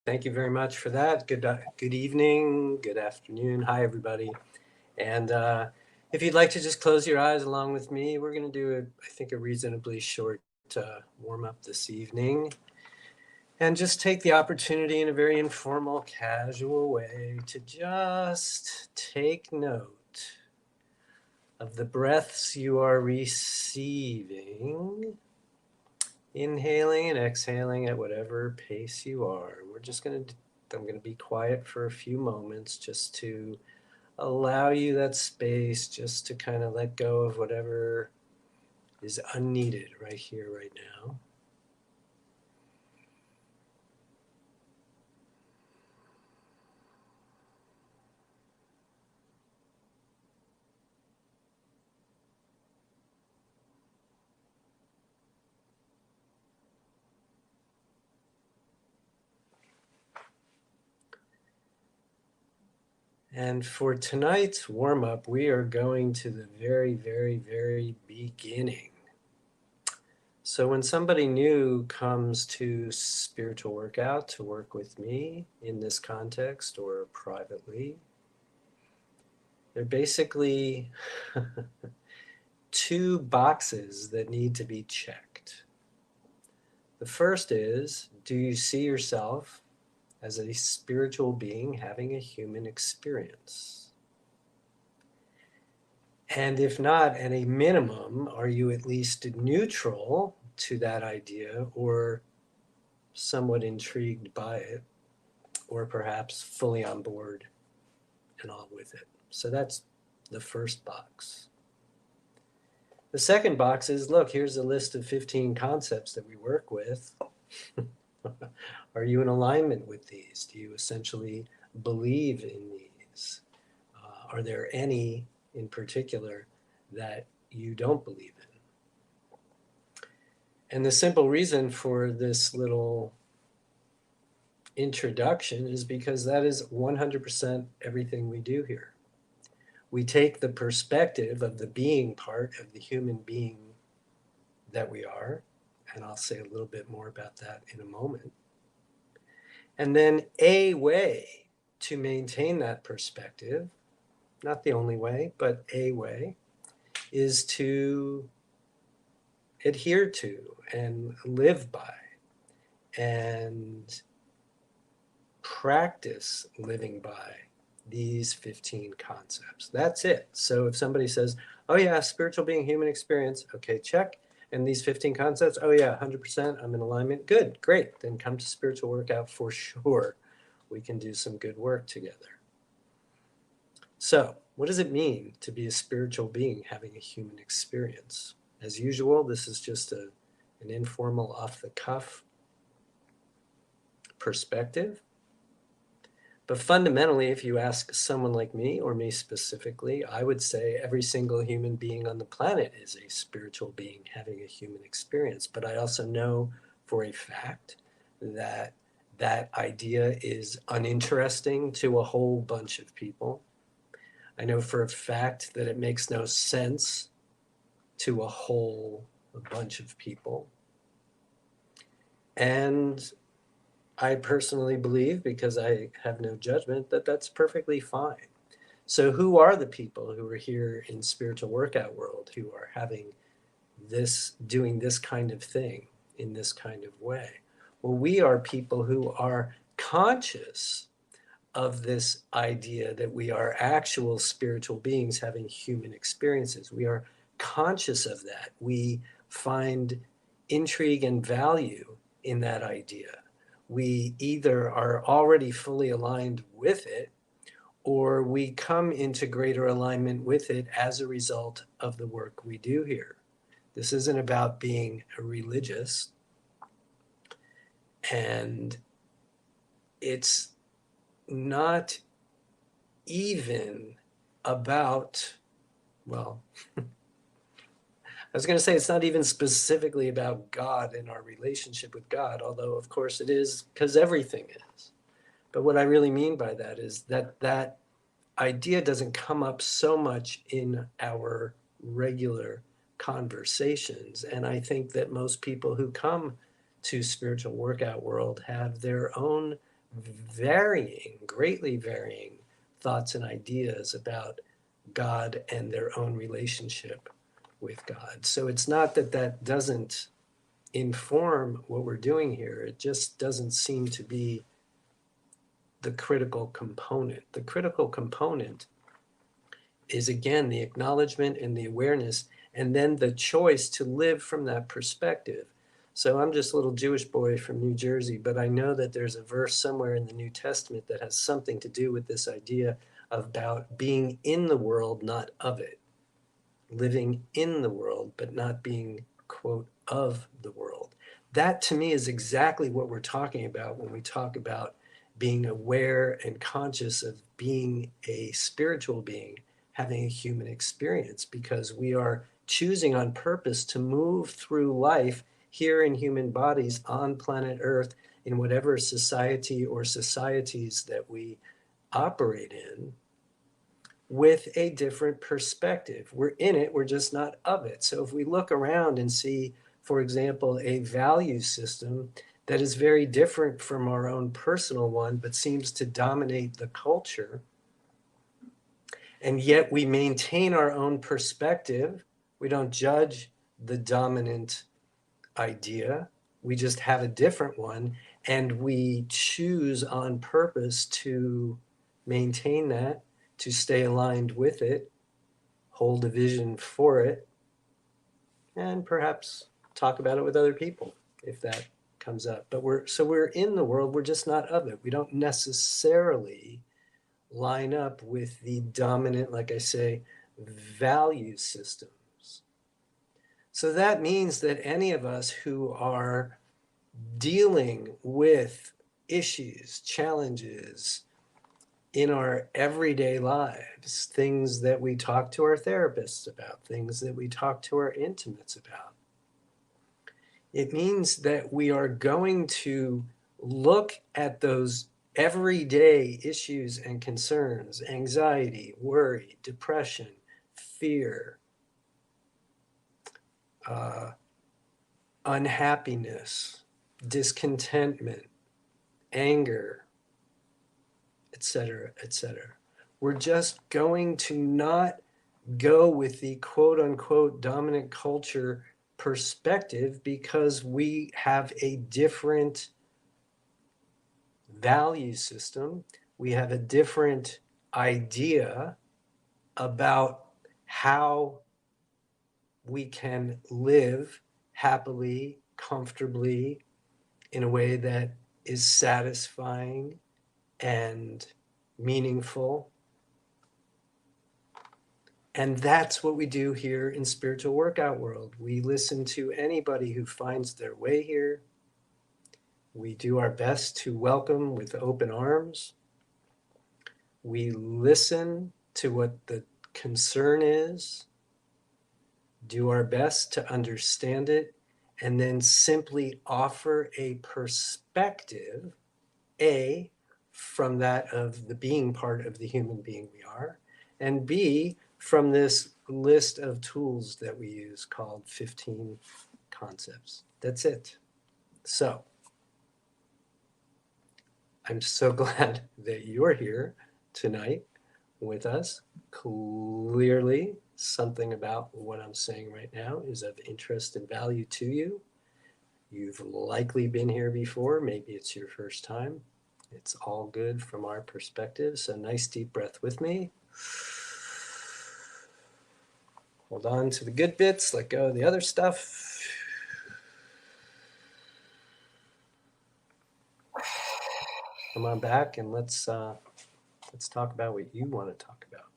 Thank you very much for that. Good evening, good afternoon. Hi, everybody. And if you'd like to just close your eyes along with me, we're going to do, I think, a reasonably short warm up this evening. And just take the opportunity in a very informal, casual way to just take note of the breaths you are receiving. Inhaling and exhaling at whatever pace you are. I'm going to be quiet for a few moments just to allow you that space just to kind of let go of whatever is unneeded right here, right now. And for tonight's warm-up, we are going to the very, very, very beginning. So when somebody new comes to spiritual workout to work with me in this context or privately, they're basically two boxes that need to be checked. The first is, do you see yourself as a spiritual being having a human experience? And if not, at a minimum, are you at least neutral to that idea or somewhat intrigued by it, or perhaps fully on board and all with it? So that's the first box. The second box is, look, here's a list of 15 concepts that we work with. Are you in alignment with these? Do you essentially believe in these? Are there any in particular that you don't believe in? And the simple reason for this little introduction is because that is 100% everything we do here. We take the perspective of the being part of the human being that we are, and I'll say a little bit more about that in a moment. And then a way to maintain that perspective, not the only way, but a way, is to adhere to and live by and practice living by these 15 concepts. That's it. So if somebody says, oh yeah, spiritual being, human experience, okay, check. And these 15 concepts, oh yeah, 100%, I'm in alignment. Good, great. Then come to spiritual workout for sure. We can do some good work together. So what does it mean to be a spiritual being having a human experience? As usual, this is just an informal, off-the-cuff perspective. But fundamentally, if you ask someone like me, or me specifically, I would say every single human being on the planet is a spiritual being having a human experience. But I also know for a fact that that idea is uninteresting to a whole bunch of people. I know for a fact that it makes no sense to a whole bunch of people. And I personally believe, because I have no judgment, that that's perfectly fine. So who are the people who are here in spiritual workout world who are having this, doing this kind of thing in this kind of way? Well, we are people who are conscious of this idea that we are actual spiritual beings having human experiences. We are conscious of that. We find intrigue and value in that idea. We either are already fully aligned with it, or we come into greater alignment with it as a result of the work we do here. This isn't about being religious, and it's not even about, well, I was going to say it's not even specifically about God and our relationship with God, although of course it is, because everything is. But what I really mean by that is that that idea doesn't come up so much in our regular conversations. And I think that most people who come to spiritual workout world have their own greatly varying thoughts and ideas about God and their own relationship with God. So it's not that that doesn't inform what we're doing here, it just doesn't seem to be the critical component. The critical component is, again, the acknowledgement and the awareness, and then the choice to live from that perspective. So I'm just a little Jewish boy from New Jersey, but I know that there's a verse somewhere in the New Testament that has something to do with this idea about being in the world, not of it, living in the world, but not being, quote, of the world. That to me is exactly what we're talking about when we talk about being aware and conscious of being a spiritual being, having a human experience, because we are choosing on purpose to move through life here in human bodies on planet Earth, in whatever society or societies that we operate in, with a different perspective. We're in it, we're just not of it. So if we look around and see, for example, a value system that is very different from our own personal one, but seems to dominate the culture, and yet we maintain our own perspective, we don't judge the dominant idea, we just have a different one, and we choose on purpose to maintain that, to stay aligned with it, hold a vision for it, and perhaps talk about it with other people if that comes up. But we're in the world, we're just not of it. We don't necessarily line up with the dominant, like I say, value systems. So that means that any of us who are dealing with issues, challenges in our everyday lives, things that we talk to our therapists about, things that we talk to our intimates about, it means that we are going to look at those everyday issues and concerns, anxiety, worry, depression, fear, uh, unhappiness, discontentment, anger, etc., etc. We're just going to not go with the quote unquote dominant culture perspective because we have a different value system. We have a different idea about how we can live happily, comfortably, in a way that is satisfying and meaningful. And that's what we do here in Spiritual Workout World. We listen to anybody who finds their way here. We do our best to welcome with open arms. We listen to what the concern is, do our best to understand it, and then simply offer a perspective, A, from that of the being part of the human being we are, and B, from this list of tools that we use called 15 concepts. That's it. So I'm so glad that you're here tonight with us. Clearly, something about what I'm saying right now is of interest and value to you. You've likely been here before. Maybe it's your first time. It's all good from our perspective. So nice deep breath with me. Hold on to the good bits, let go of the other stuff. Come on back and let's talk about what you want to talk about.